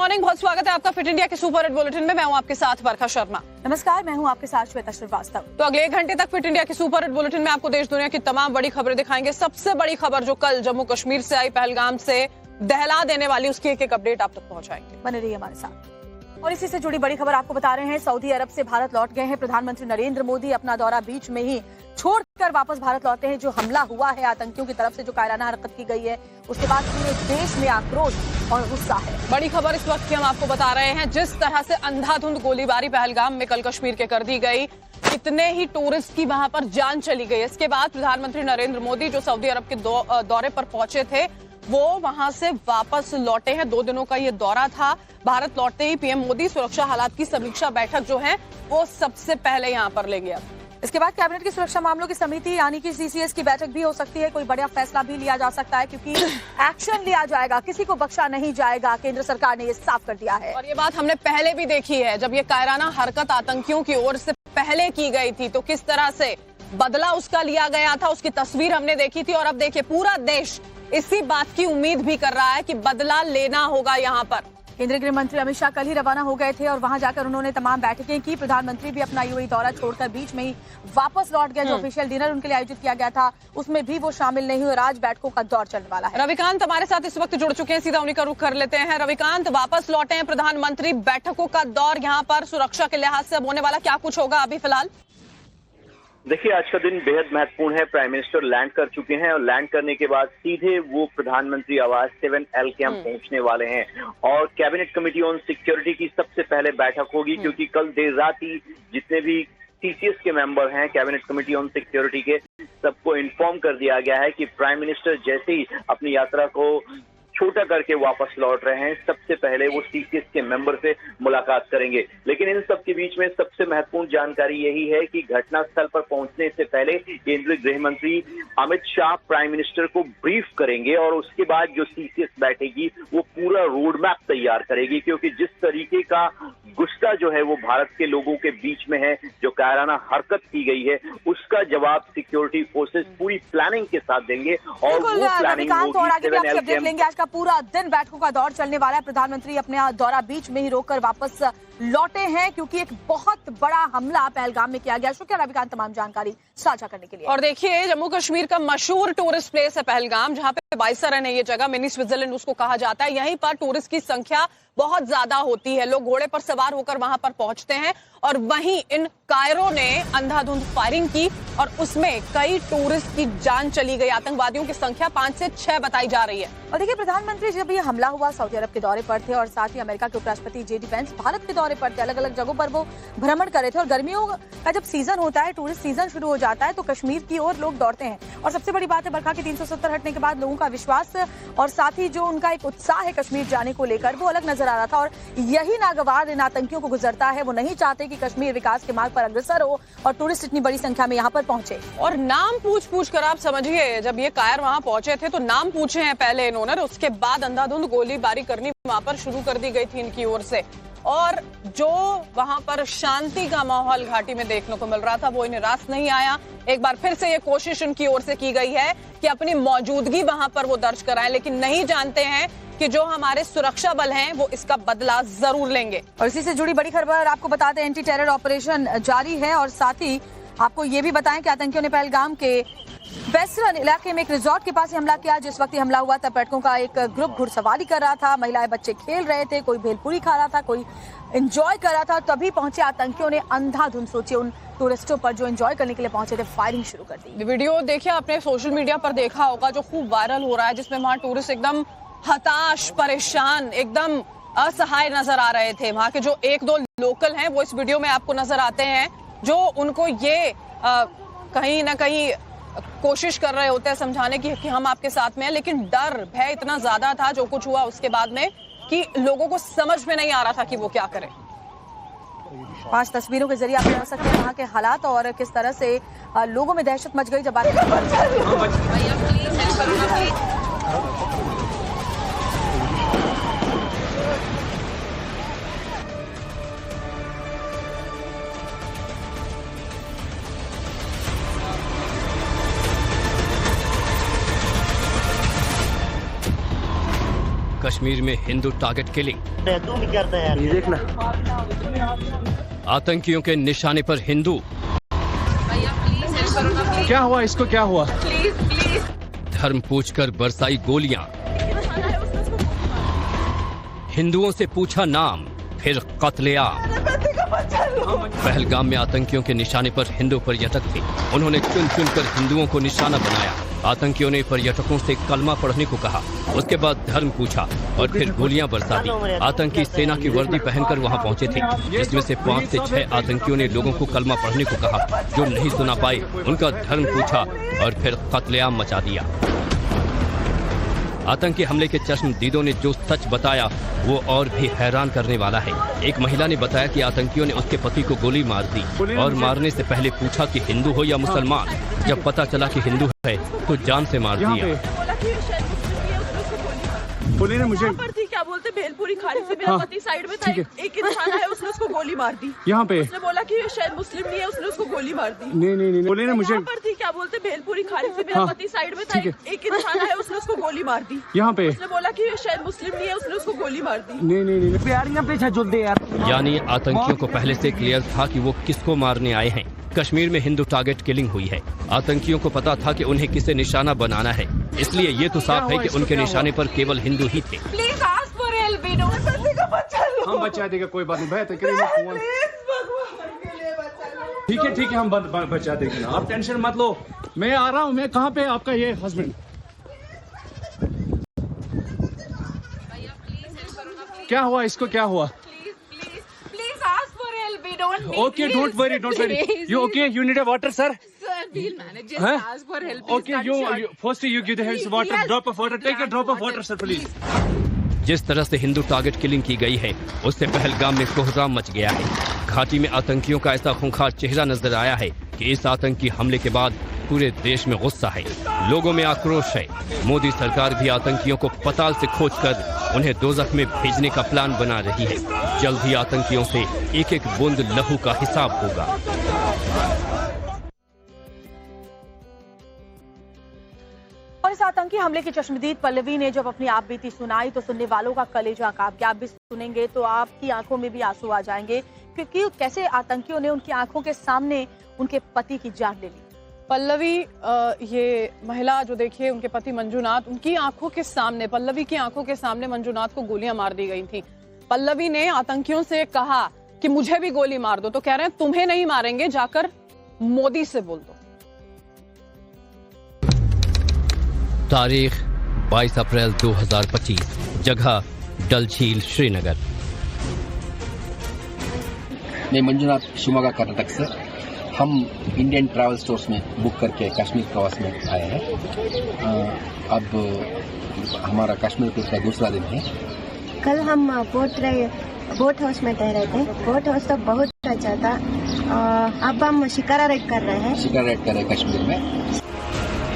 Morning, बहुत स्वागत है आपका फिट इंडिया के सुपर हिट बुलेटिन में। मैं हूं आपके साथ वर्षा शर्मा। नमस्कार, मैं हूं आपके साथ श्वेता श्रीवास्तव। तो अगले 1 घंटे तक फिट इंडिया के सुपर हिट बुलेटिन में आपको देश दुनिया की तमाम बड़ी खबरें दिखाएंगे। सबसे बड़ी खबर जो कल जम्मू कश्मीर से आई, पहलगाम से दहला देने वाली, उसकी एक अपडेट आप तक पहुंचाएंगे। बने रहिए हमारे साथ। और इसी से जुड़ी बड़ी खबर आपको बता रहे हैं। सऊदी अरब से भारत लौट गए हैं प्रधानमंत्री नरेंद्र मोदी। अपना दौरा बीच में ही छोड़कर वापस भारत लौटे हैं। जो हमला हुआ है आतंकियों की तरफ से, जो कायराना हरकत की गई है, उसके बाद पूरे देश में आक्रोश और गुस्सा है। बड़ी खबर इस वक्त की हम आपको बता रहे हैं। जिस तरह से अंधाधुंध गोलीबारी पहलगाम में कल कश्मीर के कर दी गई, कितने ही टूरिस्ट की वहां पर जान चली गई। इसके बाद प्रधानमंत्री नरेंद्र मोदी जो सऊदी अरब के दौरे पर पहुंचे थे, वो वहां से वापस लौटे हैं। 2 दिनों का ये दौरा था। भारत लौटते ही पीएम मोदी सुरक्षा हालात की समीक्षा बैठक जो है वो सबसे पहले यहाँ पर ले गया। इसके बाद कैबिनेट की सुरक्षा मामलों की समिति यानी कि सीसीएस की बैठक भी हो सकती है। कोई बड़ा फैसला भी लिया जा सकता है, क्योंकि एक्शन लिया जाएगा, किसी को बख्शा नहीं जाएगा। केंद्र सरकार ने ये साफ कर दिया है। और ये बात हमने पहले भी देखी है, जब ये कायराना हरकत आतंकियों की ओर से पहले की गई थी तो किस तरह से बदला उसका लिया गया था, उसकी तस्वीर हमने देखी थी। और अब देखिए, पूरा देश इसी बात की उम्मीद भी कर रहा है कि बदला लेना होगा। यहाँ पर केंद्रीय गृह मंत्री अमित शाह कल ही रवाना हो गए थे और वहां जाकर उन्होंने तमाम बैठकें की। प्रधानमंत्री भी अपना यूएई दौरा छोड़कर बीच में ही वापस लौट गए। जो ऑफिशियल डिनर उनके लिए आयोजित किया गया था, उसमें भी वो शामिल नहीं हुए। आज बैठकों का दौर चलने वाला है। रविकांत हमारे साथ इस वक्त जुड़ चुके हैं, सीधा उन्हीं का रुख कर लेते हैं। रविकांत, वापस लौटे हैं प्रधानमंत्री, बैठकों का दौर यहाँ पर सुरक्षा के लिहाज से अब होने वाला क्या कुछ होगा अभी फिलहाल? देखिए, आज का दिन बेहद महत्वपूर्ण है। प्राइम मिनिस्टर लैंड कर चुके हैं और लैंड करने के बाद सीधे वो प्रधानमंत्री आवास 7L कैंप पहुंचने वाले हैं और कैबिनेट कमेटी ऑन सिक्योरिटी की सबसे पहले बैठक होगी, क्योंकि कल देर रात ही जितने भी सीसीएस के मेंबर हैं, कैबिनेट कमेटी ऑन सिक्योरिटी के, सबको इन्फॉर्म कर दिया गया है कि प्राइम मिनिस्टर जैसे ही अपनी यात्रा को छोटा करके वापस लौट रहे हैं, सबसे पहले वो सीसीएस के मेंबर से मुलाकात करेंगे। लेकिन इन सब के बीच में सबसे महत्वपूर्ण जानकारी यही है कि घटनास्थल पर पहुंचने से पहले केंद्रीय गृह मंत्री अमित शाह प्राइम मिनिस्टर को ब्रीफ करेंगे और उसके बाद जो सीसीएस बैठेगी वो पूरा रोड मैप तैयार करेगी, क्योंकि जिस तरीके का गुस्सा जो है वो भारत के लोगों के बीच में है, जो कायराना हरकत की गई है, उसका जवाब सिक्योरिटी फोर्सेस पूरी प्लानिंग के साथ देंगे और वो प्लानिंग होगी। आज का पूरा दिन बैठकों का दौर चलने वाला है। प्रधानमंत्री अपने दौरा बीच में ही रोककर वापस लौटे हैं, क्योंकि एक बहुत बड़ा हमला पहलगाम में किया गया। शुक्रिया रविकांत तमाम जानकारी साझा करने के लिए। और देखिए, जम्मू कश्मीर का मशहूर टूरिस्ट प्लेस है पहलगाम, जहां पे बाइसरन है ये जगह, मिनी स्विट्जरलैंड उसको कहा जाता है। यहीं पर टूरिस्ट की संख्या बहुत ज्यादा होती है। लोग घोड़े पर सवार होकर वहां पर पहुंचते हैं और वहीं इन कायरों ने अंधाधुंध फायरिंग की और उसमें कई टूरिस्ट की जान चली गई। आतंकवादियों की संख्या 5 से 6 बताई जा रही है। और देखिए, प्रधानमंत्री जब ये हमला हुआ सऊदी अरब के दौरे पर थे और साथ ही अमेरिका के उपराष्ट्रपति जेडी वेंस भारत के दौरे पर थे। अलग अलग जगहों पर वो भ्रमण कर रहे थे और गर्मियों का जब सीजन होता है, टूरिस्ट सीजन शुरू हो जाता है, तो कश्मीर की ओर लोग दौड़ते हैं। और सबसे बड़ी बात है, बरखा की 370 हटने के बाद लोगों का विश्वास और साथ ही जो उनका एक उत्साह है कश्मीर जाने को लेकर, वो अलग नजर आ रहा था। और यही नागवार इन आतंकियों को गुजरता है। वो नहीं चाहते कि कश्मीर विकास के मार्ग पर अग्रसर हो और टूरिस्ट इतनी बड़ी संख्या में यहाँ पर पहुंचे। और नाम पूछ कर आप समझिए, जब ये कायर वहां पहुंचे थे तो नाम पूछे हैं पहले इन्होंने, उसके बाद अंधाधुंध गोलीबारी करनी वहां पर शुरू कर दी गई थी इनकी ओर से। और जो वहां पर शांति का माहौल घाटी में देखने को मिल रहा था, वो इन्हें रास नहीं आया। एक बार फिर से ये कोशिश उनकी ओर से की गई है कि अपनी मौजूदगी वहां पर वो दर्ज कराएं, लेकिन नहीं जानते हैं कि जो हमारे सुरक्षा बल हैं वो इसका बदला जरूर लेंगे। और इसी से जुड़ी बड़ी खबर आपको बता दें, एंटी टेरर ऑपरेशन जारी है और साथ ही आपको ये भी बताएं कि आतंकियों ने पहलगाम के बेसरन इलाके में एक रिजॉर्ट के पास हमला किया। जिस वक्त हमला हुआ तब पर्यटकों का एक ग्रुप घुड़सवारी कर रहा था, महिलाएं बच्चे खेल रहे थे, कोई भेलपूरी खा रहा था, कोई एंजॉय कर रहा था। तभी पहुंचे आतंकियों ने अंधाधुंध, सोचिए, उन टूरिस्टों पर जो एंजॉय करने के लिए पहुंचे थे, फायरिंग शुरू कर दी। वीडियो देखिए, आपने सोशल मीडिया पर देखा होगा, जो खूब वायरल हो रहा है, जिसमें वहां टूरिस्ट एकदम हताश, परेशान, एकदम असहाय नजर आ रहे थे। वहां के जो 1-2 लोकल हैं वो इस वीडियो में आपको नजर आते हैं, जो उनको ये कहीं ना कहीं कोशिश कर रहे होते हैं समझाने की कि हम आपके साथ में हैं, लेकिन डर, भय इतना ज्यादा था जो कुछ हुआ उसके बाद में कि लोगों को समझ में नहीं आ रहा था कि वो क्या करें। 5 तस्वीरों के जरिए आप देख सकते हैं वहाँ के हालात और किस तरह से लोगों में दहशत मच गई जब कश्मीर में हिंदू टारगेट किलिंग। तू भी करता है यार, ये देखना। आतंकियों के निशाने पर हिंदू। क्या हुआ इसको, क्या हुआ? धर्म पूछकर बरसाई गोलियां। हिंदुओं से पूछा नाम, फिर कत्लेआम। पहलगाम में आतंकियों के निशाने पर हिंदू पर्यटक थे। उन्होंने चुन चुनकर हिंदुओं को निशाना बनाया। आतंकियों ने पर्यटकों से कलमा पढ़ने को कहा, उसके बाद धर्म पूछा और फिर गोलियां बरसा दी। आतंकी सेना की वर्दी पहनकर वहां पहुंचे थे, जिसमें से 5 से 6 आतंकियों ने लोगों को कलमा पढ़ने को कहा। जो नहीं सुना पाए उनका धर्म पूछा और फिर कत्लेआम मचा दिया। आतंकी हमले के चश्मदीदों ने जो सच बताया वो और भी हैरान करने वाला है। एक महिला ने बताया कि आतंकियों ने उसके पति को गोली मार दी और मारने से पहले पूछा कि हिंदू हो या मुसलमान। जब पता चला कि हिंदू है तो जान से मार दिया। पुलिस ने मुझे क्या बोलते भेलपुरी खाने से मेरा पति साइड में था, एक इंसान है उसने उसको गोली मार दी। यहाँ पे उसने बोला कि शायद मुस्लिम नहीं है, उसने उसको गोली मार दी। नहीं पुलिस ने मुझे क्या बोलते भेलपुरी खाने से मेरा पति साइड में था, एक इंसान है उसने उसको गोली मार दी। यहाँ पे उसने बोला कि शायद मुस्लिम नहीं है, उसने उसको गोली मार दी। नहीं प्यारियां पीछे जुल दे यार। यानी आतंकियों को पहले से क्लियर था कि वो किसको मारने आए हैं। कश्मीर में हिंदू टारगेट किलिंग हुई है। आतंकियों को पता था कि उन्हें किसे निशाना बनाना है, इसलिए ये तो साफ है कि उनके निशाने पर केवल हिंदू ही थे। Please ask for help, we don't हम बचा देगा, कोई बात नहीं। बेहतर ठीक है हम बचा देंगे ना, आप टेंशन मत लो। मैं आ रहा हूँ। मैं कहाँ पे आपका ये हस्बैंड? क्या हुआ इसको, क्या हुआ? Please ask for help, we don't Okay, don't worry. You okay? You need a water, sir? Sir, we'll manage. Just Huh? ask for help. Okay, you first you give the hands water, drop of water. Take a drop of water, sir, please. जिस तरह से Hindu target killing की गई है उससे पहलगाम में कोहराम much गया है। घाटी में आतंकियों का ऐसा खूंखार चेहरा नजर आया है कि इस आतंकी हमले के बाद पूरे देश में गुस्सा है, लोगों में आक्रोश है। मोदी सरकार भी आतंकियों को पताल से खोजकर उन्हें दोजख में भेजने का प्लान बना रही है। जल्द ही आतंकियों से एक एक बूंद लहू का हिसाब होगा। और इस आतंकी हमले की चश्मदीद पल्लवी ने जब अपनी आप बीती सुनाई तो सुनने वालों का कलेजा कांप गया। आप भी सुनेंगे तो आपकी आंखों में भी आंसू आ जाएंगे, क्योंकि कैसे आतंकियों ने उनकी आंखों के सामने उनके पति की जान ले ली। पल्लवी, ये महिला जो देखिए उनके पति मंजूनाथ, उनकी आंखों के सामने, पल्लवी की आंखों के सामने मंजूनाथ को गोलियां मार दी गई थी। पल्लवी ने आतंकियों से कहा कि मुझे भी गोली मार दो, तो कह रहे हैं तुम्हें नहीं मारेंगे, जाकर मोदी से बोल दो। तारीख 22 अप्रैल 2025, जगह डल झील, श्रीनगर। मैं मंजुनाथ, शिमोगा, कर्नाटक से। हम इंडियन ट्रैवल स्टोर्स में बुक करके कश्मीर प्रवास में आए हैं। अब हमारा कश्मीर टूर का दूसरा दिन है। कल हम बोट हाउस में ठहरे थे। बोट हाउस तो बहुत अच्छा था। अब हम शिकारा राइड कर रहे हैं। शिकारा राइड कर रहे हैं कश्मीर में।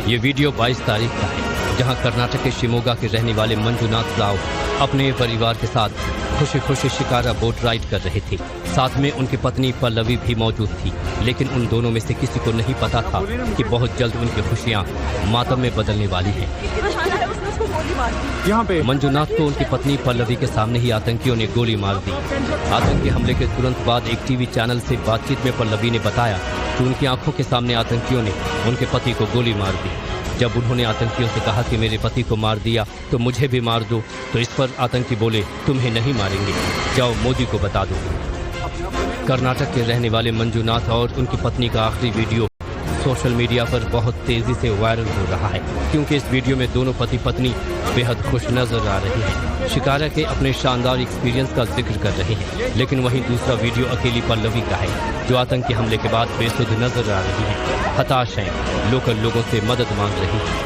ये वीडियो 22 तारीख का है, जहां कर्नाटक के शिमोगा के रहने वाले मंजुनाथ राव अपने परिवार के साथ खुशी खुशी शिकारा बोट राइड कर रहे थे। साथ में उनकी पत्नी पल्लवी भी मौजूद थी, लेकिन उन दोनों में से किसी को नहीं पता था कि बहुत जल्द उनकी खुशियां मातम में बदलने वाली हैं। यहाँ पे मंजुनाथ को उनकी पत्नी पल्लवी के सामने ही आतंकियों ने गोली मार दी। आतंकी हमले के तुरंत बाद एक टीवी चैनल से बातचीत में पल्लवी ने बताया कि उनकी आंखों के सामने आतंकियों ने उनके पति को गोली मार दी। जब उन्होंने आतंकियों से कहा कि मेरे पति को मार दिया तो मुझे भी मार दो, तो इस पर आतंकी बोले तुम्हें नहीं मारेंगे, जाओ मोदी को बता दो। कर्नाटक के रहने वाले मंजुनाथ और उनकी पत्नी का आखिरी वीडियो सोशल मीडिया पर बहुत तेजी से वायरल हो रहा है, क्योंकि इस वीडियो में दोनों पति पत्नी बेहद खुश नजर आ रहे हैं। शिकारा के अपने शानदार एक्सपीरियंस का जिक्र कर रहे हैं, लेकिन वहीं दूसरा वीडियो अकेली पल्लवी का है, जो आतंकी हमले के बाद बेसुध नजर आ रही है, हताश हैं, लोकल लोगों से मदद मांग रही है।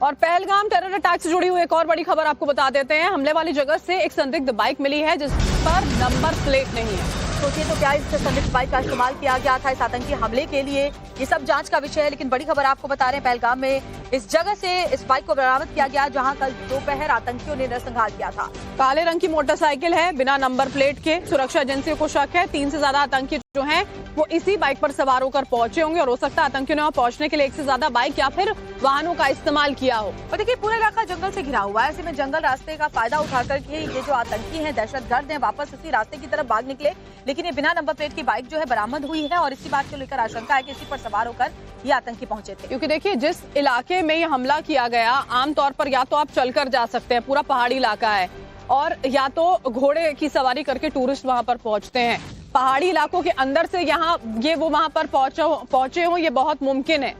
और पहलगाम टेरर अटैक से जुड़ी हुई एक और बड़ी खबर आपको बता देते हैं। हमले वाली जगह से एक संदिग्ध बाइक मिली है जिस पर नंबर प्लेट नहीं है। सोचिए तो क्या इस संदिग्ध बाइक का इस्तेमाल किया गया था इस आतंकी हमले के लिए, ये सब जांच का विषय है। लेकिन बड़ी खबर आपको बता रहे हैं, पहलगाम में इस जगह से इस बाइक को बरामद किया गया जहां कल दोपहर आतंकियों ने नरसंहार किया था। काले रंग की मोटरसाइकिल है बिना नंबर प्लेट के। सुरक्षा एजेंसियों को शक है 3 से ज्यादा आतंकी जो हैं वो इसी बाइक पर सवार होकर पहुंचे होंगे और हो सकता है आतंकियों ने वहां पहुंचने के लिए 1 से ज्यादा बाइक या फिर वाहनों का इस्तेमाल किया हो। और देखिए पूरा इलाका जंगल से घिरा हुआ है, ऐसे में जंगल रास्ते का फायदा उठाकर के ये जो आतंकी हैं, दहशतगर्द हैं, वापस उसी रास्ते की तरफ भाग निकले। लेकिन ये बिना नंबर प्लेट की बाइक जो है बरामद हुई है और इसी बात को लेकर आशंका है कि इसी पर सवार होकर ये आतंकी पहुंचे थे। क्योंकि देखिए जिस इलाके में ये हमला किया गया, आमतौर पर या तो आप चलकर जा सकते हैं, पूरा पहाड़ी इलाका है, और या तो घोड़े की सवारी करके टूरिस्ट वहां पर पहुंचते हैं। पहाड़ी इलाकों के अंदर से यहाँ ये वो वहां पर पहुंचे हो ये बहुत मुमकिन है।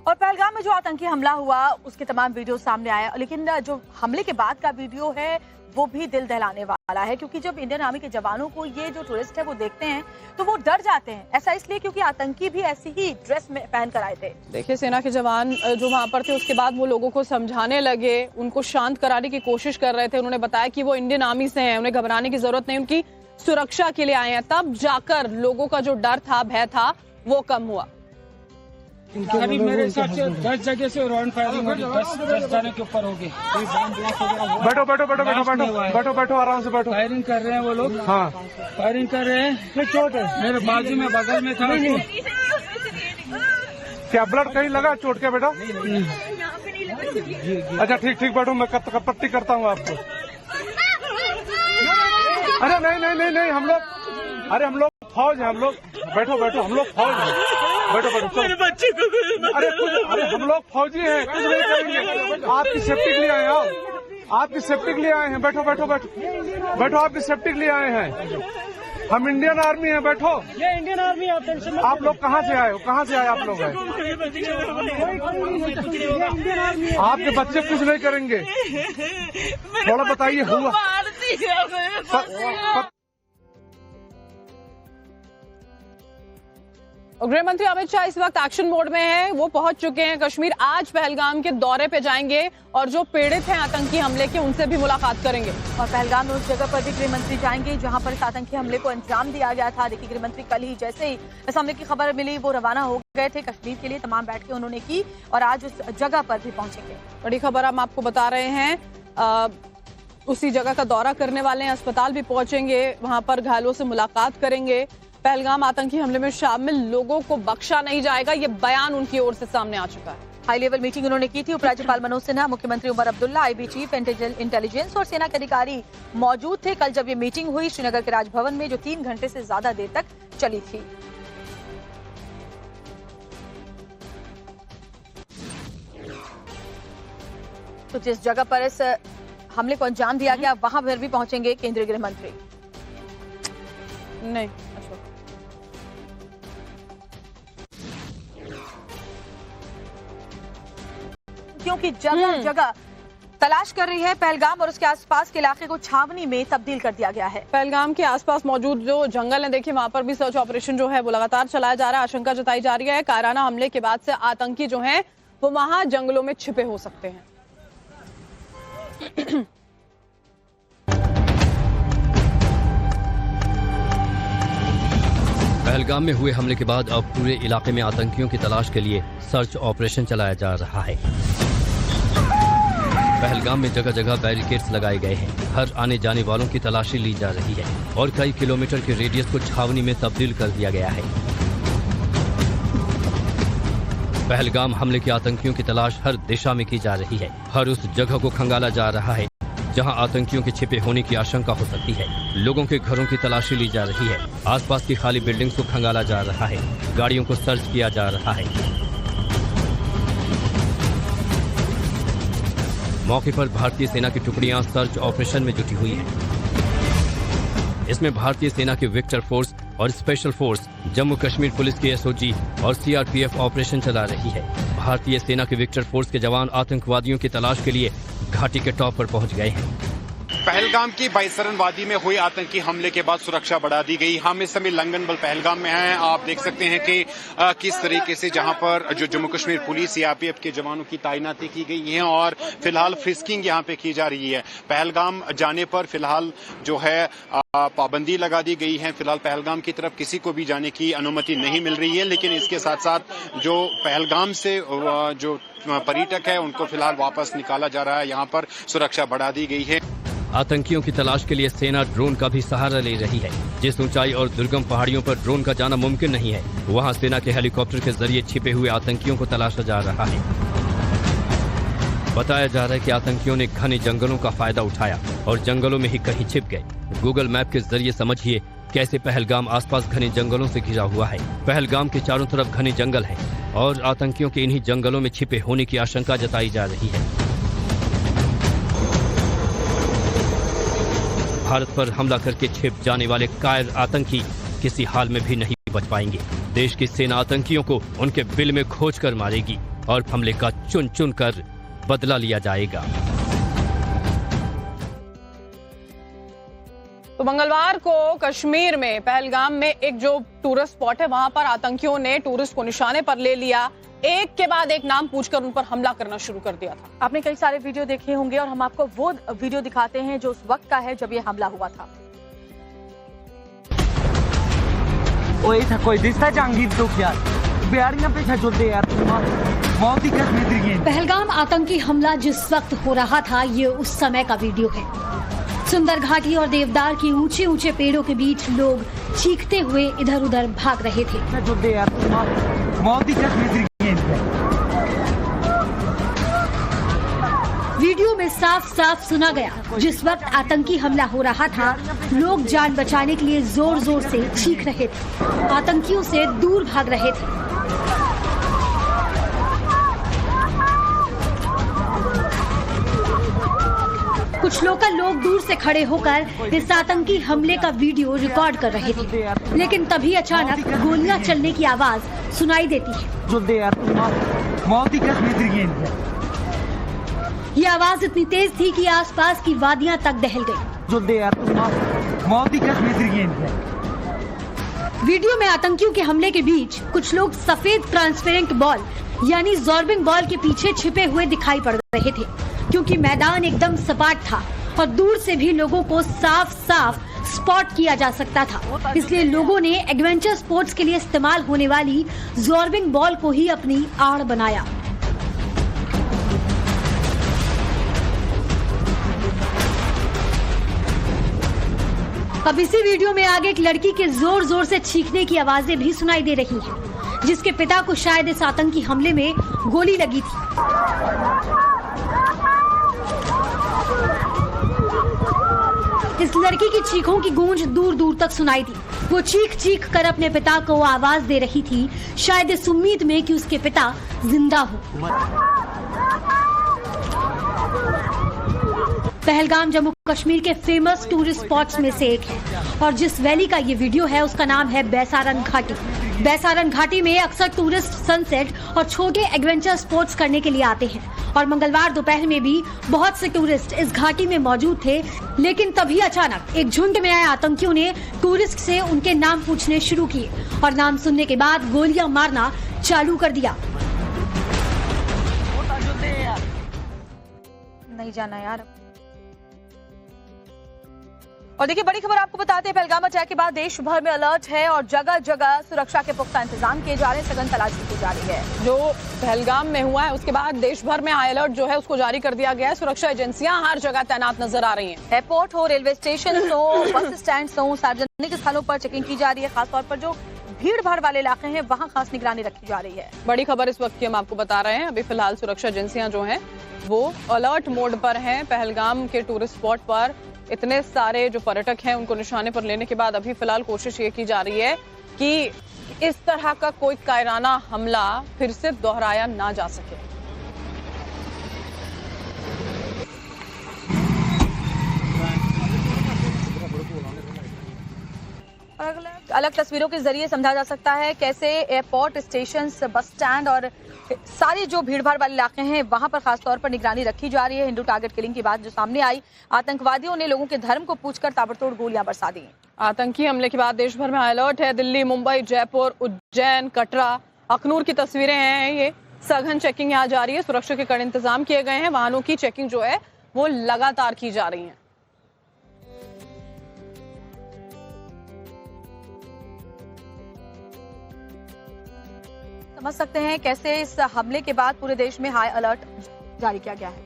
और पहलगाम में जो आतंकी हमला हुआ उसके तमाम वीडियो सामने आए, लेकिन जो हमले के बाद का वीडियो है वो भी दिल दहलाने वाला है, क्योंकि जब इंडियन आर्मी के जवानों को ये जो टूरिस्ट है वो देखते हैं तो वो डर जाते हैं। ऐसा इसलिए क्योंकि आतंकी भी ऐसी ही ड्रेस में पहन कर आए थे। देखिए सेना के जवान जो वहां पर थे उसके बाद वो लोगों को समझाने लगे, उनको शांत कराने की कोशिश कर रहे थे। उन्होंने बताया कि वो इंडियन आर्मी से हैं, उन्हें घबराने की जरूरत नहीं, उनकी सुरक्षा के लिए आए हैं। तब जाकर लोगों का जो डर था, भय था, वो कम हुआ। अभी मेरे हिसाब से 10 जगह से राउंड फायरिंग होगी, 10 जाने के ऊपर होगी। बैठो बैठो बैठो बैठो बैठो बैठो बैठो आराम से बैठो। फायरिंग कर रहे हैं वो लोग। हाँ फायरिंग कर रहे हैं। चोट है मेरे बाजू में बगल में था। क्या ब्लड कहीं लगा चोट के बेटा? अच्छा ठीक ठीक बैठो, मैं पट्टी करता हूँ आपको। अरे नहीं नहीं नहीं नहीं हम लोग, अरे हम लोग फौज है, हम लोग बैठो बैठो, हम लोग फौज है, बैठो बैठो। मेरे बच्चे को अरे हम लोग फौजी हैं, कुछ नहीं करेंगे। आपकी सेफ्टी के लिए आए हैं, आपकी सेफ्टी के लिए आए हैं। बैठो बैठो बैठो बैठो, आपकी सेफ्टी के लिए आए हैं। हम इंडियन आर्मी हैं, बैठो। ये इंडियन आर्मी है। आप लोग कहाँ से आए हो? कहाँ से आए आप लोग? आपके बच्चे कुछ नहीं करेंगे, थोड़ा बताइए हुआ। गृह मंत्री अमित शाह इस वक्त एक्शन मोड में है, वो पहुंच चुके हैं कश्मीर। आज पहलगाम के दौरे पे जाएंगे और जो पीड़ित हैं आतंकी हमले के उनसे भी मुलाकात करेंगे। और पहलगाम में उस जगह पर भी गृह मंत्री जाएंगे जहां पर इस आतंकी हमले को अंजाम दिया गया था। देखिए गृह मंत्री कल ही जैसे ही इस हमले की खबर मिली वो रवाना हो गए थे कश्मीर के लिए। तमाम बैठकें उन्होंने की और आज उस जगह पर भी पहुंचेंगे। बड़ी खबर हम आपको बता रहे हैं, उसी जगह का दौरा करने वाले हैं, अस्पताल भी पहुंचेंगे, वहां पर घायलों से मुलाकात करेंगे। पहलगाम आतंकी हमले में शामिल लोगों को बख्शा नहीं जाएगा, ये बयान उनकी ओर से सामने आ चुका है। हाई लेवल मीटिंग उन्होंने की थी। उपराज्यपाल मनोज सिन्हा, मुख्यमंत्री Omar Abdullah, IB chief intelligence और सेना के अधिकारी मौजूद थे। कल जब ये मीटिंग हुई श्रीनगर के राजभवन में, जो 3 घंटे से ज्यादा देर तक चली थी। तो जिस जगह पर इस हमले को अंजाम दिया गया वहां पर भी पहुंचेंगे केंद्रीय गृह मंत्री। नहीं क्योंकि जगह जगह तलाश कर रही है पहलगाम और उसके आसपास के इलाके को छावनी में तब्दील कर दिया गया है। पहलगाम के आसपास मौजूद जो जंगल है, देखिए वहां पर भी सर्च ऑपरेशन जो है वो लगातार चलाया जा रहा है। आशंका जताई जा रही है कायराना हमले के बाद से आतंकी जो हैं वो वहां जंगलों में छिपे हो सकते हैं। पहलगाम में हुए हमले के बाद अब पूरे इलाके में आतंकियों की तलाश के लिए सर्च ऑपरेशन चलाया जा रहा है। पहलगाम में जगह जगह बैरिकेड्स लगाए गए हैं, हर आने जाने वालों की तलाशी ली जा रही है और कई किलोमीटर के रेडियस को छावनी में तब्दील कर दिया गया है। पहलगाम हमले के आतंकियों की तलाश हर दिशा में की जा रही है, हर उस जगह को खंगाला जा रहा है जहां आतंकियों के छिपे होने की आशंका हो सकती है। लोगों के घरों की तलाशी ली जा रही है, आसपास की खाली बिल्डिंग्स को खंगाला जा रहा है, गाड़ियों को सर्च किया जा रहा है। मौके पर भारतीय सेना की टुकड़ियां सर्च ऑपरेशन में जुटी हुई हैं। इसमें भारतीय सेना की विक्टर फोर्स और special force, Jammu Kashmir police की एसओजी और सीआरपीएफ ऑपरेशन चला रही है। भारतीय सेना की विक्टर फोर्स के जवान आतंकवादियों की तलाश के लिए घाटी के टॉप पर पहुंच गए हैं। पहलगाम की बाईसरन वादी में हुए आतंकी हमले के बाद सुरक्षा बढ़ा दी गई। हम इस समय लंगनबल पहलगाम में हैं। आप देख सकते हैं कि किस तरीके से जहां पर जो जम्मू कश्मीर पुलिस सीआरपीएफ के जवानों की तैनाती की गई है और फिलहाल फ्रिस्किंग यहां पे की जा रही है। पहलगाम जाने पर फिलहाल जो है पाबंदी लगा दी गई है। फिलहाल पहलगाम की तरफ किसी को भी जाने की अनुमति नहीं मिल रही है, लेकिन इसके साथ साथ जो पहलगाम से जो पर्यटक है उनको फिलहाल वापस निकाला जा रहा है। यहाँ पर सुरक्षा बढ़ा दी गई है। आतंकियों की तलाश के लिए सेना ड्रोन का भी सहारा ले रही है। जिस ऊंचाई और दुर्गम पहाड़ियों पर ड्रोन का जाना मुमकिन नहीं है, वहां सेना के हेलीकॉप्टर के जरिए छिपे हुए आतंकियों को तलाशा जा रहा है। बताया जा रहा है कि आतंकियों ने घने जंगलों का फायदा उठाया और जंगलों में ही कहीं छिप गए। गूगल मैप के जरिए समझिए कैसे पहलगाम आसपास घने जंगलों से घिरा हुआ है। पहलगाम के चारों तरफ घने जंगल हैं और आतंकियों के इन्हीं जंगलों में छिपे होने की आशंका जताई जा रही है। भारत पर हमला करके छिप जाने वाले कायर आतंकी किसी हाल में भी नहीं बच पाएंगे। देश की सेना आतंकियों को उनके बिल में खोज कर मारेगी और हमले का चुन चुन कर बदला लिया जाएगा। तो मंगलवार को कश्मीर में पहलगाम में एक जो टूरिस्ट स्पॉट है वहां पर आतंकियों ने टूरिस्ट को निशाने पर ले लिया। एक के बाद एक नाम पूछकर उन पर हमला करना शुरू कर दिया था। आपने कई सारे वीडियो देखे होंगे और हम आपको वो वीडियो दिखाते हैं जो उस वक्त का है जब ये हमला हुआ था। ओए था कोई दिसता जहांगीर तो यार बिहारियां पे छजुलते यार बहुत ही कश्मीर। पहलगाम आतंकी हमला जिस वक्त हो रहा था ये उस समय का वीडियो है। सुंदर घाटी और देवदार के ऊंचे ऊंचे पेड़ों के बीच लोग चीखते हुए इधर उधर भाग रहे थे। वीडियो में साफ साफ सुना गया जिस वक्त आतंकी हमला हो रहा था लोग जान बचाने के लिए जोर जोर से चीख रहे थे, आतंकियों से दूर भाग रहे थे। कुछ लोकल लोग दूर से खड़े होकर इस आतंकी हमले का वीडियो रिकॉर्ड कर रहे थे, लेकिन तभी अचानक गोलियां चलने की आवाज सुनाई देती है। ये आवाज इतनी तेज थी कि आसपास की वादियां तक दहल गई। वीडियो में आतंकियों के हमले के बीच कुछ लोग सफेद ट्रांसपेरेंट बॉल यानी जॉर्बिंग बॉल के पीछे छिपे हुए दिखाई पड़ रहे थे, क्योंकि मैदान एकदम सपाट था और दूर से भी लोगों को साफ साफ स्पॉट किया जा सकता था। इसलिए लोगों ने एडवेंचर स्पोर्ट्स के लिए इस्तेमाल होने वाली जॉर्बिंग बॉल को ही अपनी आड़ बनाया। अब इसी वीडियो में आगे एक लड़की के जोर जोर से चीखने की आवाजें भी सुनाई दे रही हैं, जिसके पिता को शायद इस आतंकी हमले में गोली लगी थी। इस लड़की की चीखों की गूंज दूर दूर तक सुनाई दी। वो चीख चीख कर अपने पिता को आवाज दे रही थी, शायद इस उम्मीद में कि उसके पिता जिंदा हो। पहलगाम जम्मू कश्मीर के फेमस टूरिस्ट स्पॉट्स में से एक है और जिस वैली का ये वीडियो है उसका नाम है बैसारन घाटी। बैसारन घाटी में अक्सर टूरिस्ट सनसेट और छोटे एडवेंचर स्पोर्ट्स करने के लिए आते हैं और मंगलवार दोपहर में भी बहुत से टूरिस्ट इस घाटी में मौजूद थे, लेकिन तभी अचानक एक झुंड में आए आतंकियों ने टूरिस्ट से उनके नाम पूछने शुरू किए और नाम सुनने के बाद गोलियां मारना चालू कर दिया। नहीं जाना यार। और देखिए बड़ी खबर आपको बताते हैं, पहलगाम अटैक के बाद देश भर में अलर्ट है और जगह जगह सुरक्षा के पुख्ता इंतजाम किए जा रहे हैं, सघन तलाशी की जा रही है। जो पहलगाम में हुआ है उसके बाद देश भर में हाई अलर्ट जो है उसको जारी कर दिया गया है। सुरक्षा एजेंसियां हर जगह तैनात नजर आ रही हैं। एयरपोर्ट हो, रेलवे स्टेशन हो, बस स्टैंड हो, सार्वजनिक स्थलों पर चेकिंग की जा रही है। खासतौर पर जो भीड़ भाड़ वाले इलाके हैं वहाँ खास निगरानी रखी जा रही है। बड़ी खबर इस वक्त की हम आपको बता रहे हैं। अभी फिलहाल सुरक्षा एजेंसियां जो हैं वो अलर्ट मोड पर हैं। पहलगाम के टूरिस्ट स्पॉट पर इतने सारे जो पर्यटक हैं उनको निशाने पर लेने के बाद अभी फिलहाल कोशिश ये की जा रही है कि इस तरह का कोई कायराना हमला फिर से दोहराया ना जा सके। अलग तस्वीरों के जरिए समझा जा सकता है कैसे एयरपोर्ट, स्टेशन, बस स्टैंड और सारे जो भीड़भाड़ वाले इलाके हैं वहां पर खासतौर पर निगरानी रखी जा रही है। हिंदू टारगेट किलिंग की बात जो सामने आई, आतंकवादियों ने लोगों के धर्म को पूछकर ताबड़तोड़ गोलियां बरसा दी। आतंकी हमले के बाद देश भर में अलर्ट है। दिल्ली, मुंबई, जयपुर, उज्जैन, कटरा, अखनूर की तस्वीरें हैं। ये सघन चेकिंग यहाँ जारी है। सुरक्षा के कड़े इंतजाम किए गए हैं। वाहनों की चेकिंग जो है वो लगातार की जा रही है। समझ सकते हैं कैसे इस हमले के बाद पूरे देश में हाई अलर्ट जारी किया गया है।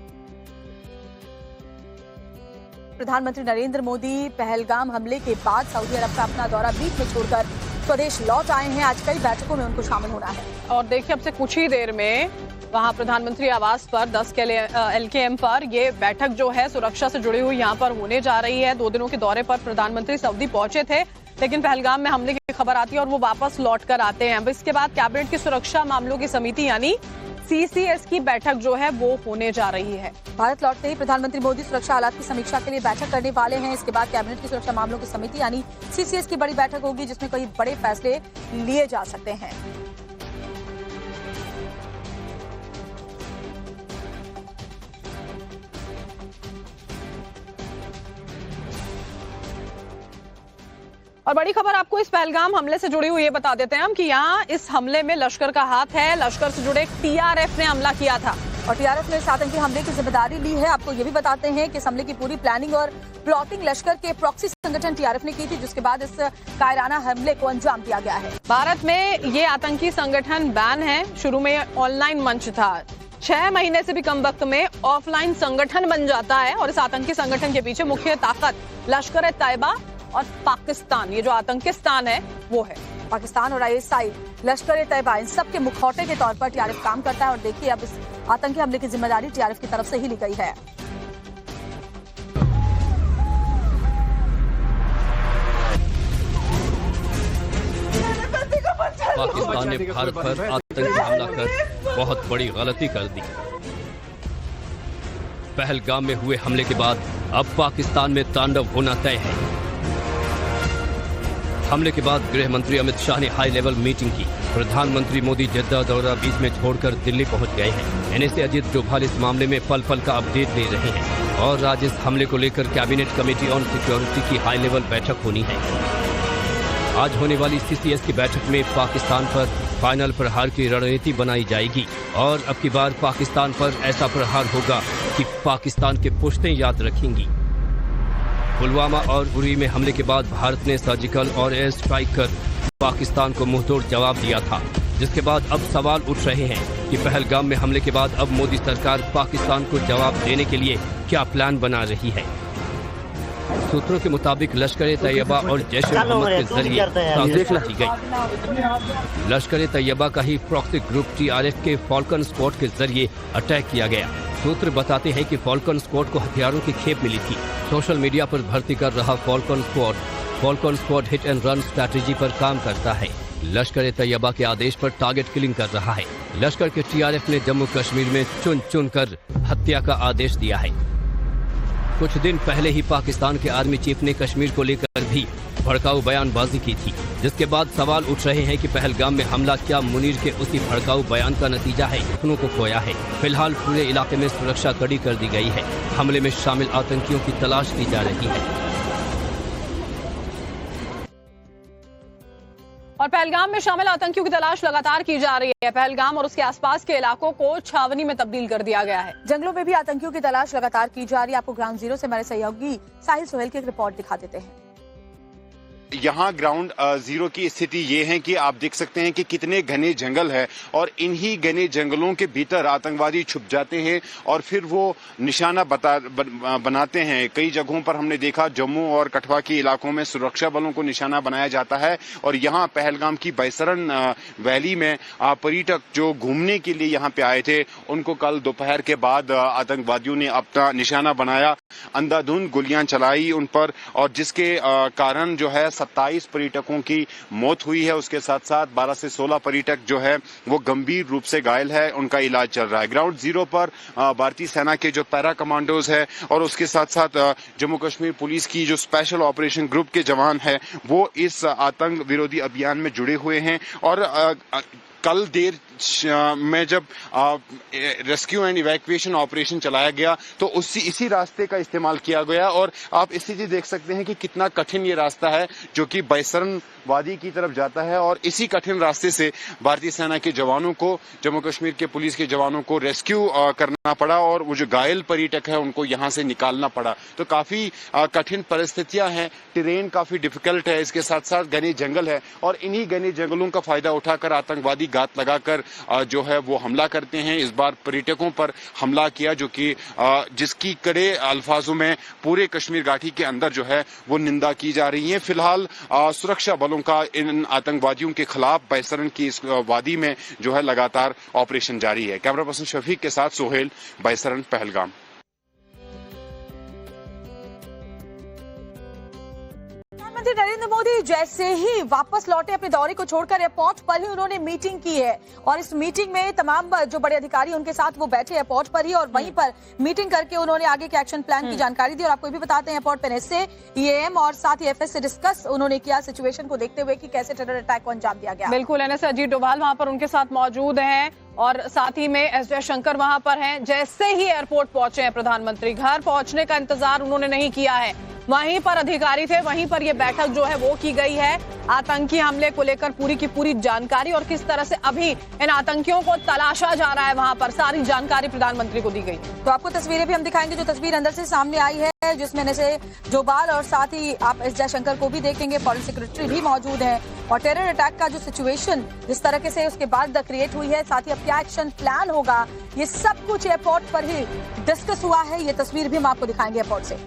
प्रधानमंत्री नरेंद्र मोदी पहलगाम हमले के बाद सऊदी अरब का अपना दौरा बीच में छोड़कर स्वदेश लौट आए हैं। आज कई बैठकों में उनको शामिल होना है। और देखिए अब से कुछ ही देर में वहां प्रधानमंत्री आवास पर 10 LKM पर ये बैठक जो है सुरक्षा से जुड़ी हुई यहाँ पर होने जा रही है। 2 दिनों के दौरे पर प्रधानमंत्री सऊदी पहुंचे थे, लेकिन पहलगाम में हमले की खबर आती है और वो वापस लौट कर आते हैं। अब इसके बाद कैबिनेट की सुरक्षा मामलों की समिति यानी CCS की बैठक जो है वो होने जा रही है। भारत लौटते ही प्रधानमंत्री मोदी सुरक्षा हालात की समीक्षा के लिए बैठक करने वाले हैं। इसके बाद कैबिनेट की सुरक्षा मामलों की समिति यानी CCS की बड़ी बैठक होगी, जिसमें कई बड़े फैसले लिए जा सकते हैं। और बड़ी खबर आपको इस पहलगाम हमले से जुड़ी हुई ये बता देते हैं हम कि यहाँ इस हमले में लश्कर का हाथ है। लश्कर से जुड़े TRF ने हमला किया था और TRF ने इस आतंकी हमले की जिम्मेदारी ली है। आपको ये भी बताते हैं कि इस हमले की पूरी प्लानिंग और प्लॉटिंग लश्कर के प्रॉक्सी संगठन TRF ने की थी, जिसके बाद इस कायराना हमले को अंजाम दिया गया है। भारत में ये आतंकी संगठन बैन है। शुरू में ऑनलाइन मंच था, 6 महीने से भी कम वक्त में ऑफलाइन संगठन बन जाता है। और इस आतंकी संगठन के पीछे मुख्य ताकत लश्कर-ए-तैयबा और पाकिस्तान, ये जो आतंकिस्तान है वो है। पाकिस्तान और ISI, लश्कर-ए-तैयबा, इन सब के मुखौटे के तौर पर TRF काम करता है। और देखिए अब इस आतंकी हमले की जिम्मेदारी TRF की तरफ से ही ली गई है। पाकिस्तान ने भारत पर आतंकी हमला कर बहुत बड़ी गलती कर दी। पहलगाम में हुए हमले के बाद अब पाकिस्तान में तांडव होना तय है। हमले के बाद गृह मंत्री अमित शाह ने हाई लेवल मीटिंग की। प्रधानमंत्री मोदी जद्दा दौरा बीच में छोड़कर दिल्ली पहुंच गए हैं। NSA अजीत डोभाल इस मामले में पल पल का अपडेट ले रहे हैं और आज इस हमले को लेकर कैबिनेट कमेटी ऑन सिक्योरिटी की हाई लेवल बैठक होनी है। आज होने वाली CCS की बैठक में पाकिस्तान पर फाइनल प्रहार की रणनीति बनाई जाएगी और अब की बार पाकिस्तान पर ऐसा प्रहार होगा कि पाकिस्तान के पुश्तें याद रखेंगी। पुलवामा और उरी में हमले के बाद भारत ने सर्जिकल और एयर स्ट्राइक कर पाकिस्तान को मुंहतोड़ जवाब दिया था, जिसके बाद अब सवाल उठ रहे हैं कि पहलगाम में हमले के बाद अब मोदी सरकार पाकिस्तान को जवाब देने के लिए क्या प्लान बना रही है। सूत्रों के मुताबिक लश्कर-ए-तैयबा और जैश-ए-मोहम्मद के जरिए साजिश की गई। लश्कर-ए-तैयबा का ही प्रॉक्सी ग्रुप TRF के फॉल्कन स्क्वाड के जरिए अटैक किया गया। सूत्र बताते हैं कि फॉल्कन स्क्वाड को हथियारों की खेप मिली थी। सोशल मीडिया पर भर्ती कर रहा Falcon squad hit and run strategy पर काम करता है। लश्कर-ए-तैयबा के आदेश पर टारगेट किलिंग कर रहा है। लश्कर के TRF ने जम्मू कश्मीर में चुन चुन कर हत्या का आदेश दिया है। कुछ दिन पहले ही पाकिस्तान के आर्मी चीफ ने कश्मीर को लेकर भी भड़काऊ बयानबाजी की थी, जिसके बाद सवाल उठ रहे हैं कि पहलगाम में हमला क्या मुनीर के उसी भड़काऊ बयान का नतीजा है। दोनों को खोया है। फिलहाल पूरे इलाके में सुरक्षा कड़ी कर दी गई है। हमले में शामिल आतंकियों की तलाश की जा रही है। और पहलगाम में शामिल आतंकियों की तलाश लगातार की जा रही है। पहलगाम और उसके आसपास के इलाकों को छावनी में तब्दील कर दिया गया है। जंगलों में भी आतंकियों की तलाश लगातार की जा रही है। आपको ग्राउंड जीरो से हमारे सहयोगी साहिल सोहेल की एक रिपोर्ट दिखा देते हैं। यहाँ ग्राउंड जीरो की स्थिति ये है कि आप देख सकते हैं कि कितने घने जंगल है और इन्हीं घने जंगलों के भीतर आतंकवादी छुप जाते हैं और फिर वो निशाना बनाते हैं। कई जगहों पर हमने देखा जम्मू और कठुआ के इलाकों में सुरक्षा बलों को निशाना बनाया जाता है और यहाँ पहलगाम की बैसरन वैली में पर्यटक जो घूमने के लिए यहाँ पे आए थे उनको कल दोपहर के बाद आतंकवादियों ने अपना निशाना बनाया, अंधाधुंध गोलियां चलाई उन पर और जिसके कारण जो है 27 पर्यटकों की मौत हुई है। उसके साथ साथ 12 से 16 पर्यटक जो है वो गंभीर रूप से घायल है, उनका इलाज चल रहा है। ग्राउंड जीरो पर भारतीय सेना के जो पैरा कमांडोज है और उसके साथ साथ जम्मू कश्मीर पुलिस की जो स्पेशल ऑपरेशन ग्रुप के जवान है वो इस आतंक विरोधी अभियान में जुड़े हुए हैं और कल देर में जब रेस्क्यू एंड इवैक्यूएशन ऑपरेशन चलाया गया तो इसी रास्ते का इस्तेमाल किया गया। और आप स्थिति देख सकते हैं कि कितना कठिन ये रास्ता है जो कि बैसरन वादी की तरफ जाता है, और इसी कठिन रास्ते से भारतीय सेना के जवानों को, जम्मू कश्मीर के पुलिस के जवानों को रेस्क्यू करना पड़ा और वो जो घायल पर्यटक है उनको यहाँ से निकालना पड़ा। तो काफी कठिन परिस्थितियां हैं, टेरेन काफी डिफिकल्ट है, इसके साथ साथ घने जंगल है और इन्हीं घने जंगलों का फायदा उठाकर आतंकवादी घात लगाकर जो है वो हमला करते हैं। इस बार पर्यटकों पर हमला किया जो कि जिसकी कड़े अल्फाजों में पूरे कश्मीर घाटी के अंदर जो है वो निंदा की जा रही है। फिलहाल सुरक्षा बलों का इन आतंकवादियों के खिलाफ बैसरन की इस वादी में जो है लगातार ऑपरेशन जारी है। कैमरा पर्सन शफीक के साथ सोहेल, बैसरन, पहलगाम। प्रधानमंत्री नरेंद्र मोदी जैसे ही वापस लौटे अपने दौरे को छोड़कर एयरपोर्ट पर ही उन्होंने मीटिंग की है और इस मीटिंग में तमाम जो बड़े अधिकारी उनके साथ वो बैठे एयरपोर्ट पर ही और वहीं पर मीटिंग करके उन्होंने आगे के एक्शन प्लान की जानकारी दी। और आपको भी बताते हैं एयरपोर्ट पर एनएसए, ईएएम और साथ ही एफएस से डिस्कस उन्होंने किया सिचुएशन को देखते हुए कि कैसे टेरर अटैक को अंजाम दिया गया। बिल्कुल, एनएसए अजीत डोभाल वहां पर उनके साथ मौजूद हैं और साथ ही में एस जयशंकर वहां पर हैं। जैसे ही एयरपोर्ट पहुंचे हैं प्रधानमंत्री, घर पहुंचने का इंतजार उन्होंने नहीं किया है, वहीं पर अधिकारी थे, वहीं पर ये बैठक जो है वो की गई है। आतंकी हमले को लेकर पूरी की पूरी जानकारी और किस तरह से अभी इन आतंकियों को तलाशा जा रहा है वहां पर सारी जानकारी प्रधानमंत्री को दी गई। तो आपको तस्वीरें भी हम दिखाएंगे, जो तस्वीर अंदर से सामने आई है जिसमें एनएसए डोभाल और साथ ही आप एस जयशंकर को भी देखेंगे, फॉरेन सेक्रेटरी भी मौजूद है और टेरर अटैक का जो सिचुएशन जिस तरह से उसके बाद क्रिएट हुई है, साथ ही अब क्या एक्शन प्लान होगा, ये सब कुछ एयरपोर्ट पर ही डिस्कस हुआ है। ये तस्वीर भी हम आपको दिखाएंगे एयरपोर्ट से।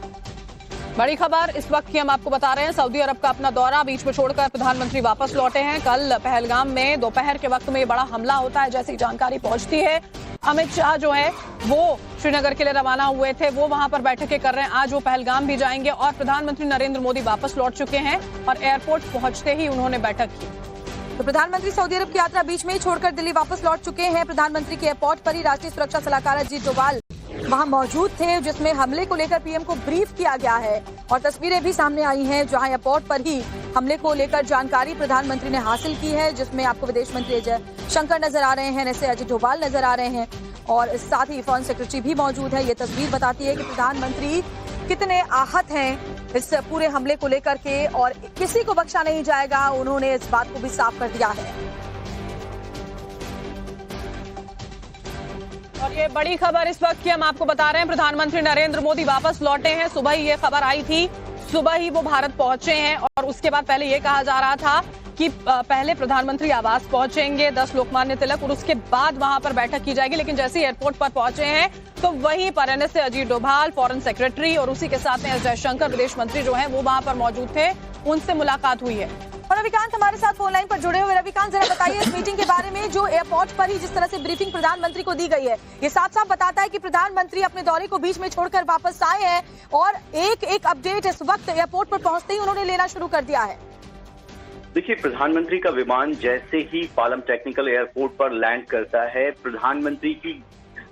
बड़ी खबर इस वक्त की हम आपको बता रहे हैं, सऊदी अरब का अपना दौरा बीच में छोड़कर प्रधानमंत्री वापस लौटे हैं। कल पहलगाम में दोपहर के वक्त में ये बड़ा हमला होता है, जैसी जानकारी पहुंचती है अमित शाह जो है वो श्रीनगर के लिए रवाना हुए थे, वो वहां पर बैठकें कर रहे हैं। आज वो पहलगाम भी जाएंगे और प्रधानमंत्री नरेंद्र मोदी वापस लौट चुके हैं और एयरपोर्ट पहुंचते ही उन्होंने बैठक की। तो प्रधानमंत्री सऊदी अरब की यात्रा बीच में ही छोड़कर दिल्ली वापस लौट चुके हैं। प्रधानमंत्री के एयरपोर्ट पर ही राष्ट्रीय सुरक्षा सलाहकार अजीत डोभाल वहां मौजूद थे, जिसमें हमले को लेकर पीएम को ब्रीफ किया गया है और तस्वीरें भी सामने आई हैं जहां एयरपोर्ट पर ही हमले को लेकर जानकारी प्रधानमंत्री ने हासिल की है, जिसमें आपको विदेश मंत्री जयशंकर नजर आ रहे हैं, एनएसए अजीत डोभाल नजर आ रहे हैं और साथ ही फॉरेन सेक्रेटरी भी मौजूद है। ये तस्वीर बताती है कि प्रधानमंत्री कितने आहत हैं इस पूरे हमले को लेकर के और किसी को बख्शा नहीं जाएगा, उन्होंने इस बात को भी साफ कर दिया है। और ये बड़ी खबर इस वक्त की हम आपको बता रहे हैं, प्रधानमंत्री नरेंद्र मोदी वापस लौटे हैं। सुबह ही ये खबर आई थी, सुबह ही वो भारत पहुंचे हैं और उसके बाद पहले ये कहा जा रहा था कि पहले प्रधानमंत्री आवास पहुंचेंगे 10 लोकमान्य तिलक और उसके बाद वहां पर बैठक की जाएगी, लेकिन जैसे ही एयरपोर्ट पर पहुंचे हैं तो वहीं पर NSA Ajit Doval, foreign secretary और उसी के साथ में एस जयशंकर विदेश मंत्री जो हैं वो वहां पर मौजूद थे, उनसे मुलाकात हुई है। और रविकांत हमारे साथ फोन लाइन पर जुड़े हुए। रविकांत, जरा बताइए इस मीटिंग के बारे में, जो एयरपोर्ट पर ही जिस तरह से ब्रीफिंग प्रधानमंत्री को दी गई है, ये साफ साफ बताता है कि प्रधानमंत्री अपने दौरे को बीच में छोड़कर वापस आए हैं और एक एक अपडेट इस वक्त एयरपोर्ट पर पहुंचते ही उन्होंने लेना शुरू कर दिया है। देखिए, प्रधानमंत्री का विमान जैसे ही पालम टेक्निकल एयरपोर्ट पर लैंड करता है, प्रधानमंत्री की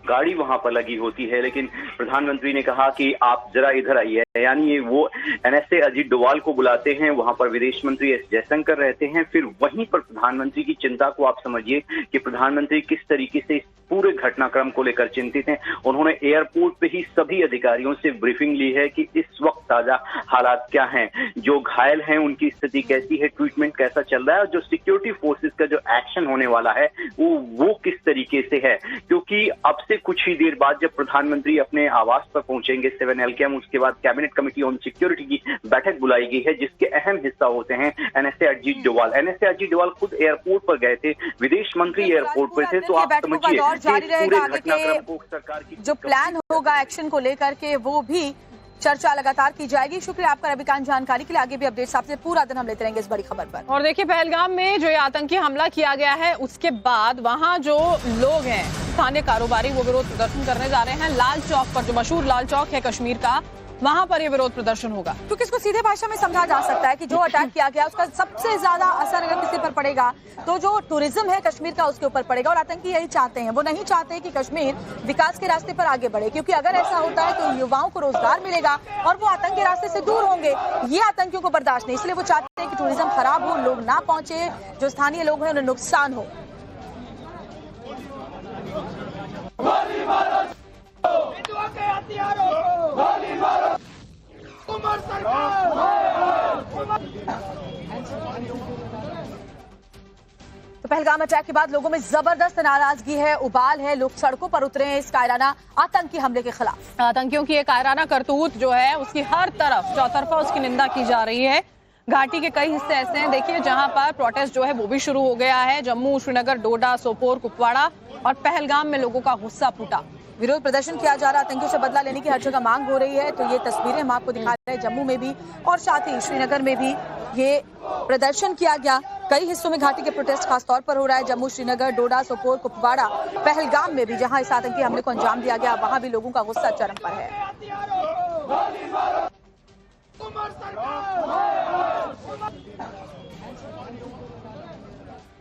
गाड़ी वहां पर लगी होती है, लेकिन प्रधानमंत्री ने कहा कि आप जरा इधर आइए, यानी वो एनएसए अजीत डोभाल को बुलाते हैं, वहां पर विदेश मंत्री एस जयशंकर रहते हैं। फिर वहीं पर प्रधानमंत्री की चिंता को आप समझिए कि प्रधानमंत्री किस तरीके से इस पूरे घटनाक्रम को लेकर चिंतित हैं। उन्होंने एयरपोर्ट पे ही सभी अधिकारियों से ब्रीफिंग ली है कि इस वक्त ताजा हालात क्या हैं, जो घायल हैं उनकी स्थिति कैसी है, ट्रीटमेंट कैसा चल रहा है और जो सिक्योरिटी फोर्सेस का जो एक्शन होने वाला है वो किस तरीके से है। क्योंकि अब से कुछ ही देर बाद जब प्रधानमंत्री अपने आवास पर पहुंचेंगे 7 LKM, उसके बाद कैबिनेट कमेटी ऑन सिक्योरिटी की बैठक बुलाई गई है, जिसके अहम हिस्सा होते हैं एनएसए अजीत डोभाल। एनएसए अजीत डोभाल खुद एयरपोर्ट पर गए थे, विदेश मंत्री एयरपोर्ट पर थे, तो आप समझिए जारी रहेगा आगे के सरकार की जो प्लान होगा एक्शन को लेकर के, वो भी चर्चा लगातार की जाएगी। शुक्रिया आपका रविकांत जानकारी के लिए। आगे भी अपडेट्स आपसे पूरा दिन हम लेते रहेंगे इस बड़ी खबर पर। और देखिए, पहलगाम में जो ये आतंकी हमला किया गया है उसके बाद वहां जो लोग हैं, स्थानीय कारोबारी, वो विरोध प्रदर्शन करने जा रहे हैं लाल चौक पर, जो मशहूर लाल चौक है कश्मीर का, वहां पर ये विरोध प्रदर्शन होगा। क्योंकि इसको सीधे भाषा में समझा जा सकता है कि जो अटैक किया गया उसका सबसे ज्यादा असर अगर किसी पर पड़ेगा तो जो टूरिज्म है कश्मीर का उसके ऊपर पड़ेगा। और आतंकी यही चाहते हैं, वो नहीं चाहते कि कश्मीर विकास के रास्ते पर आगे बढ़े, क्योंकि अगर ऐसा होता है तो युवाओं को रोजगार मिलेगा और वो आतंक के रास्ते से दूर होंगे। ये आतंकियों को बर्दाश्त नहीं, इसलिए वो चाहते हैं कि टूरिज्म खराब हो, लोग ना पहुंचे, जो स्थानीय लोग हैं उन्हें नुकसान हो। तो पहलगाम अटैक के बाद लोगों में जबरदस्त नाराजगी है, उबाल है। लोग सड़कों पर उतरे हैं इस कायराना आतंकी हमले के खिलाफ। आतंकियों की ये कायराना करतूत जो है उसकी हर तरफ चौतरफा उसकी निंदा की जा रही है। घाटी के कई हिस्से ऐसे हैं देखिए जहां पर प्रोटेस्ट जो है वो भी शुरू हो गया है। जम्मू, श्रीनगर, डोडा, सोपोर, कुपवाड़ा और पहलगाम में लोगों का गुस्सा फूटा। विरोध प्रदर्शन किया जा रहा, आतंकियों से बदला लेने की हर जगह मांग हो रही है। तो ये तस्वीरें हम आपको दिखा रहे हैं जम्मू में भी और साथ ही श्रीनगर में भी ये प्रदर्शन किया गया। कई हिस्सों में घाटी के प्रोटेस्ट खासतौर पर हो रहा है। जम्मू, श्रीनगर, डोडा, सोपोर, कुपवाड़ा, पहलगाम में भी जहां इस आतंकी हमले को अंजाम दिया गया वहां भी लोगों का गुस्सा चरम पर है।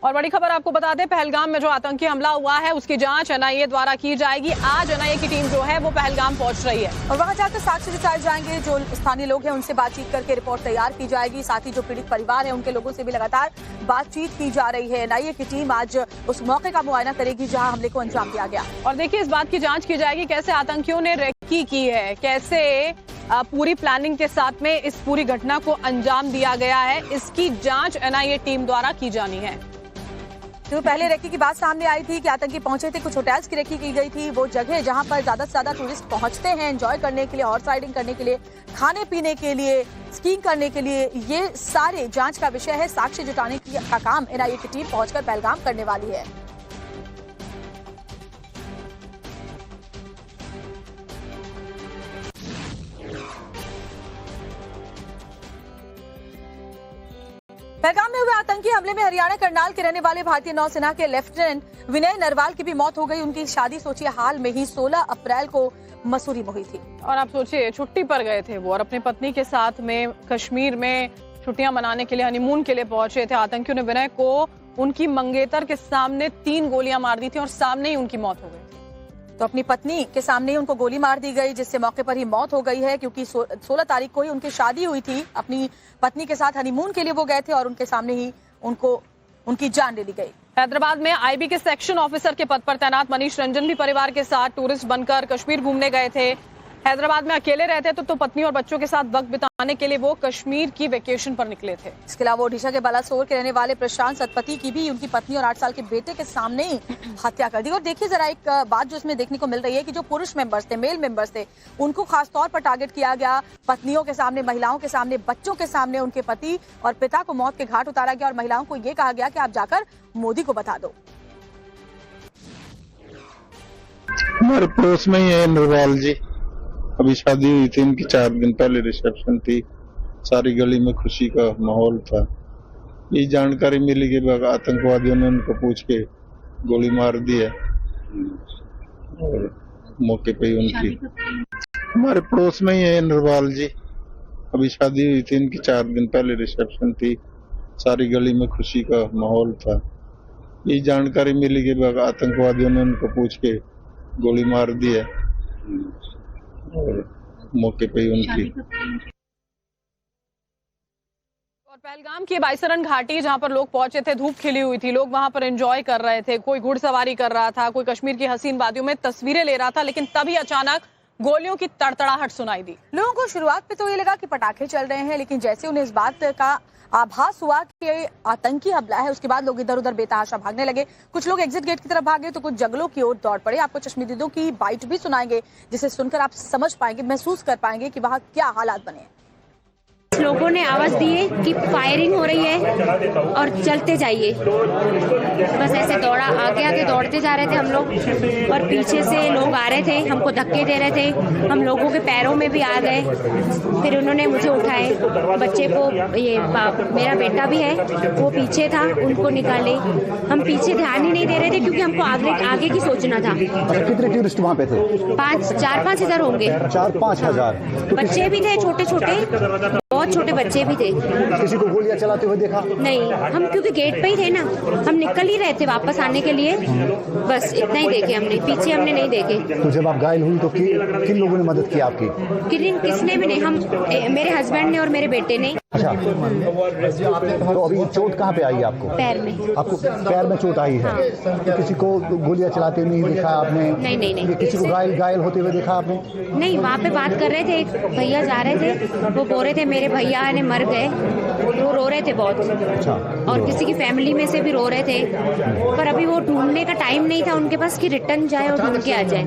और बड़ी खबर आपको बता दें, पहलगाम में जो आतंकी हमला हुआ है उसकी जांच एनआईए द्वारा की जाएगी। आज एनआईए की टीम जो है वो पहलगाम पहुंच रही है और वहां जाकर साक्ष्य जुटाए जाएंगे। जो स्थानीय लोग हैं उनसे बातचीत करके रिपोर्ट तैयार की जाएगी। साथ ही जो पीड़ित परिवार है उनके लोगों से भी लगातार बातचीत की जा रही है। एनआईए की टीम आज उस मौके का मुआयना करेगी जहाँ हमले को अंजाम दिया गया। और देखिए इस बात की जांच की जाएगी कैसे आतंकियों ने रेकी की है, कैसे पूरी प्लानिंग के साथ में इस पूरी घटना को अंजाम दिया गया है। इसकी जांच एनआईए टीम द्वारा की जानी है। तो पहले रेकी की बात सामने आई थी कि आतंकी पहुंचे थे, कुछ होटल्स की रेकी की गई थी। वो जगह जहां पर ज्यादा से ज्यादा टूरिस्ट पहुंचते हैं एंजॉय करने के लिए, हॉर्स राइडिंग करने के लिए, खाने पीने के लिए, स्कीइंग करने के लिए, ये सारे जांच का विषय है। साक्ष्य जुटाने का काम एनआईए की टीम पहुंचकर पहलगाम करने वाली है। पहलगाम में हुए आतंकी हमले में हरियाणा करनाल के रहने वाले भारतीय नौसेना के लेफ्टिनेंट विनय नरवाल की भी मौत हो गई। उनकी शादी सोचिए हाल में ही 16 अप्रैल को मसूरी में हुई थी। और आप सोचिए छुट्टी पर गए थे वो और अपनी पत्नी के साथ में कश्मीर में छुट्टियां मनाने के लिए, हनीमून के लिए पहुंचे थे। आतंकियों ने विनय को उनकी मंगेतर के सामने 3 गोलियां मार दी थी और सामने ही उनकी मौत हो गई। तो अपनी पत्नी के सामने ही उनको गोली मार दी गई जिससे मौके पर ही मौत हो गई है। क्योंकि 16 तारीख को ही उनकी शादी हुई थी, अपनी पत्नी के साथ हनीमून के लिए वो गए थे और उनके सामने ही उनकी जान ले ली गई। हैदराबाद में आईबी के सेक्शन ऑफिसर के पद पर तैनात मनीष रंजन भी परिवार के साथ टूरिस्ट बनकर कश्मीर घूमने गए थे। हैदराबाद में अकेले रहते तो पत्नी और बच्चों के साथ वक्त बिताने के लिए वो कश्मीर की वेकेशन पर निकले थे। इसके अलावा ओडिशा के बालासोर के रहने वाले प्रशांत सतपथी की भी उनकी पत्नी और 8 साल के बेटे के सामने ही हत्या कर दी। और देखिए जरा एक बात जो इसमें देखने को मिल रही है कि जो पुरुष मेंबर्स थे, मेल मेंबर्स थे, उनको खासतौर पर टारगेट किया गया। पत्नियों के सामने, महिलाओं के सामने, बच्चों के सामने उनके पति और पिता को मौत के घाट उतारा गया और महिलाओं को ये कहा गया कि आप जाकर मोदी को बता दो। हमारे पड़ोस में ही है नरवाल जी, अभी शादी हुई थी इनकी, 4 दिन पहले रिसेप्शन थी। सारी गली में खुशी का माहौल था। ये जानकारी मिली कि आतंकवादियों ने उनको पूछ के गोली मार दी है और मौके पे ही उनकी, हमारे पड़ोस में ही है नरवाल जी, अभी शादी हुई थी इनकी, 4 दिन पहले रिसेप्शन थी। सारी गली में खुशी का माहौल था। ये जानकारी मिली कि आतंकवादियों ने उनको पूछ के गोली मार दी है और मौके पे ही उनकी। और पहलगाम की बाईसरन घाटी जहां पर लोग पहुंचे थे, धूप खिली हुई थी, लोग वहां पर एंजॉय कर रहे थे, कोई घुड़सवारी कर रहा था, कोई कश्मीर की हसीन वादियों में तस्वीरें ले रहा था। लेकिन तभी अचानक गोलियों की तड़तड़ाहट सुनाई दी। लोगों को शुरुआत में तो ये लगा कि पटाखे चल रहे हैं, लेकिन जैसे उन्हें इस बात का आभास हुआ कि आतंकी हमला है, उसके बाद लोग इधर उधर बेतहाशा भागने लगे। कुछ लोग एग्जिट गेट की तरफ भागे तो कुछ जंगलों की ओर दौड़ पड़े। आपको चश्मदीदों की बाइट भी सुनाएंगे जिसे सुनकर आप समझ पाएंगे, महसूस कर पाएंगे कि वहाँ क्या हालात बने। लोगों ने आवाज दी है कि फायरिंग हो रही है और चलते जाइए। बस ऐसे दौड़ा, आगे आगे दौड़ते जा रहे थे हम लोग और पीछे से लोग आ रहे थे, हमको धक्के दे रहे थे, हम लोगों के पैरों में भी आ गए। फिर उन्होंने मुझे उठाए, बच्चे को, ये मेरा बेटा भी है वो पीछे था, उनको निकाले। हम पीछे ध्यान ही नहीं दे रहे थे क्योंकि हमको आगे की सोचना था। कितने टूरिस्ट वहाँ पे थे? 4-5 हजार होंगे। 4-5 हजार बच्चे भी थे, छोटे छोटे, बहुत छोटे बच्चे भी थे। किसी को गोलियां चलाते हुए देखा? नहीं, हम क्योंकि गेट पे ही थे ना, हम निकल ही रहे थे वापस आने के लिए, बस इतना ही देखे हमने, पीछे हमने नहीं देखे। तो जब आप घायल हुई तो किन लोगों ने मदद की आपकी? किसने भी नहीं, हम, मेरे हस्बैंड ने और मेरे बेटे ने। अच्छा, तो अभी चोट कहाँ पे आई है आपको? पैर में। आपको पैर में चोट आई है? तो किसी को गोलियां चलाते नहीं देखा आपने? नहीं। किसी को घायल होते हुए देखा आपने? नहीं, वहाँ पे बात कर रहे थे, एक भैया जा रहे थे, वो बोल रहे थे मेरे भैया ने मर गए, वो रो रहे थे बहुत। अच्छा, और किसी की फैमिली में से भी रो रहे थे, पर अभी वो ढूंढने का टाइम नहीं था उनके पास कि रिटर्न जाए और ढूंढ के आ जाए।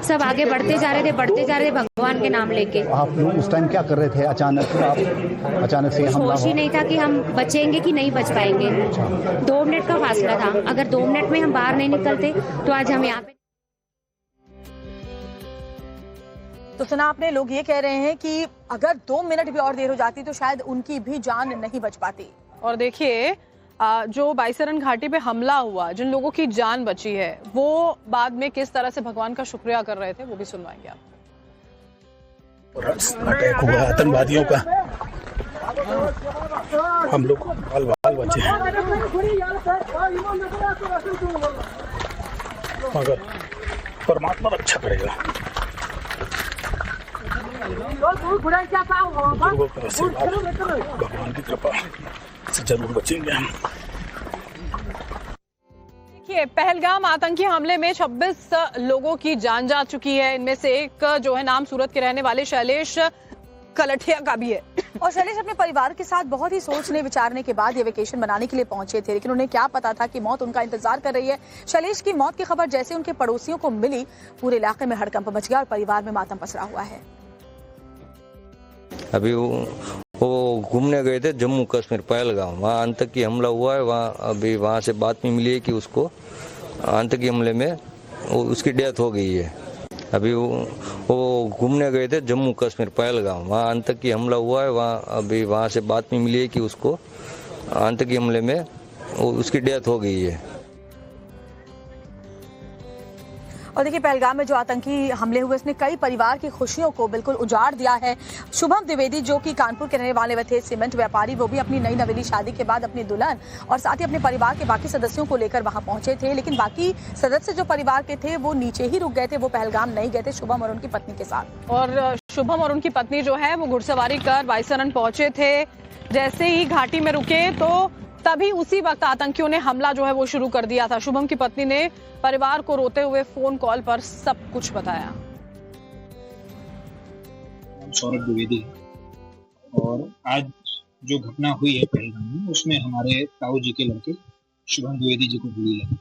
सब आगे बढ़ते जा रहे थे भगवान के नाम लेके। आप लोग उस टाइम क्या कर रहे थे? अचानक से हमला होश ही नहीं था कि हम बचेंगे कि नहीं बच पाएंगे। 2 मिनट का फासला था, अगर 2 मिनट में हम बाहर नहीं निकलते तो आज हम यहाँ पे। तो सुना आपने, लोग ये कह रहे हैं कि अगर 2 मिनट भी और देर हो जाती तो शायद उनकी भी जान नहीं बच पाती। और देखिए, जो बाईसरन घाटी पे हमला हुआ, जिन लोगों की जान बची है, वो बाद में किस तरह से भगवान का शुक्रिया कर रहे थे, वो भी सुनवाएंगे आप। अटैक हुआ आतंकवादियों का, हम लोग बाल बचे हैं, मगर परमात्मा रक्षा करेगा। भगवान की कृपा से जरूर बचेंगे हम। देखिए, पहलगाम आतंकी हमले में 26 लोगों की जान जा चुकी है। इनमें से एक जो है नाम सूरत के रहने वाले शैलेश कलठिया का भी है। और शैलेश अपने परिवार के साथ बहुत ही सोचने विचारने के बाद ये वेकेशन मनाने के लिए पहुंचे थे, लेकिन उन्हें क्या पता था कि मौत उनका इंतजार कर रही है। शैलेश की मौत की खबर जैसे उनके पड़ोसियों को मिली, पूरे इलाके में हड़कंप मच गया और परिवार में मातम पसरा हुआ है। अभी वो घूमने गए थे जम्मू कश्मीर पहलगाम, वहाँ आतंकी हमला हुआ है। वहाँ से बात में मिली है कि उसको आतंकी हमले में उसकी डेथ हो गई है। अभी वो घूमने गए थे जम्मू कश्मीर पहलगाम, वहाँ आतंकी हमला हुआ है। वहाँ से बात में मिली है कि उसको आतंकी हमले में उसकी डेथ हो गई है। और देखिए, पहलगाम में जो आतंकी हमले हुए उसने कई परिवार की खुशियों को बिल्कुल उजाड़ दिया है। शुभम द्विवेदी जो कि कानपुर के रहने वाले थे, सीमेंट व्यापारी, वो भी अपनी नई नवेली शादी के बाद अपनी दुल्हन और साथ ही अपने परिवार के बाकी सदस्यों को लेकर वहां पहुंचे थे, लेकिन बाकी सदस्य जो परिवार के थे वो नीचे ही रुक गए थे, वो पहलगाम नहीं गए थे शुभम और उनकी पत्नी के साथ। और शुभम और उनकी पत्नी जो है वो घुड़सवारी कर बाईसरन पहुंचे थे। जैसे ही घाटी में रुके तो तभी उसी वक्त आतंकियों ने हमला जो है वो शुरू कर दिया था। शुभम की पत्नी ने परिवार को रोते हुए फोन कॉल पर सब कुछ बताया। सौरभ द्विवेदी, और आज जो घटना हुई है पहलगाम में, उसमें हमारे ताऊ जी के लड़के शुभम द्विवेदी जी को गोली लगी।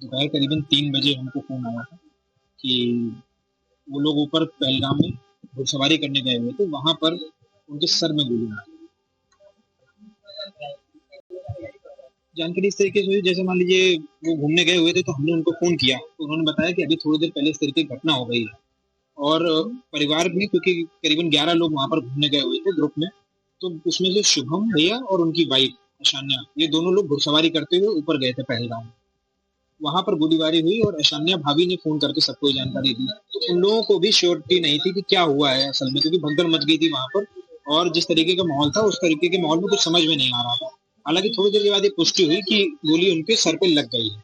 दोपहर करीबन 3 बजे हमको फोन आया था कि वो लोग ऊपर पहलगाम में घुड़सवारी करने गए हुए थे, वहां पर उनके सर में गोली मारी। जानकारी इस तरीके से हुई, जैसे मान लीजिए वो घूमने गए हुए थे तो हमने उनको फोन किया तो उन्होंने बताया कि अभी थोड़ी देर पहले इस तरीके की घटना हो गई है। और परिवार में, क्योंकि करीबन 11 लोग वहां पर घूमने गए हुए थे ग्रुप में, तो उसमें से शुभम भैया और उनकी वाइफ ईशान्या, ये दोनों लोग घुड़सवारी करते हुए ऊपर गए थे पहलगाम। वहां पर गोलीबारी हुई और ईशान्या भाभी ने फोन करके सबको जानकारी दी। तो उन लोगों को भी श्योरिटी नहीं थी कि क्या हुआ है असल में, क्योंकि भगदड़ मच गई थी वहां पर और जिस तरीके का माहौल था उस तरीके के माहौल में कुछ समझ में नहीं आ रहा था। हालांकि थोड़ी देर के बाद ये पुष्टि हुई कि गोली उनके सर पे लग गई है।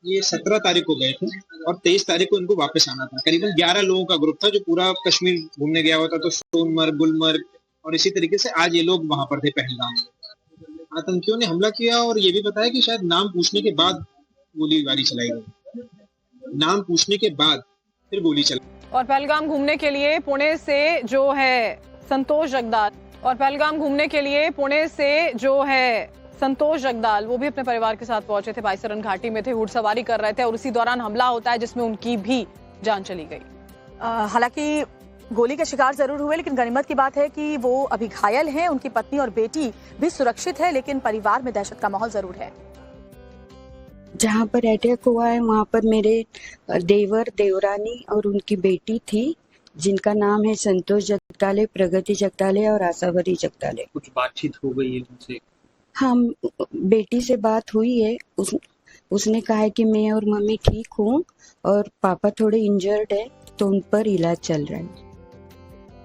ये 17 तारीख को गए थे और 23 तारीख को इनको वापस आना था। करीबन 11 लोगों का ग्रुप था जो पूरा कश्मीर घूमने गया हुआ था, तो सोनमर्ग, गुलमर्ग और इसी तरीके से आज ये लोग वहां पर थे पहलगाम में। आतंकियों ने हमला किया और ये भी बताया कि शायद नाम पूछने के बाद गोलीबारी चलाई गई, नाम पूछने के बाद फिर गोली चलाई। और पहलगाम घूमने के लिए पुणे से जो है संतोष जगदाल वो भी अपने परिवार के साथ पहुंचे थे। बाईसरन घाटी में थे, घुड़सवारी कर रहे थे और उसी दौरान हमला होता है जिसमें उनकी भी जान चली गई। हालांकि गोली के शिकार जरूर हुए, लेकिन गनीमत की बात है कि वो अभी घायल हैं, उनकी पत्नी और बेटी भी सुरक्षित है, लेकिन परिवार में दहशत का माहौल जरूर है। जहाँ पर अटैक हुआ है वहाँ पर मेरे देवर, देवरानी और उनकी बेटी थी, जिनका नाम है संतोष जगदाले, प्रगति जगदाले और आशावरी जगदाले। कुछ बातचीत हो गई है उनसे? हाँ, बेटी से बात हुई है। उसने कहा है कि मैं और मम्मी ठीक हूँ और पापा थोड़े इंजर्ड है, तो उन पर इलाज चल रहा है।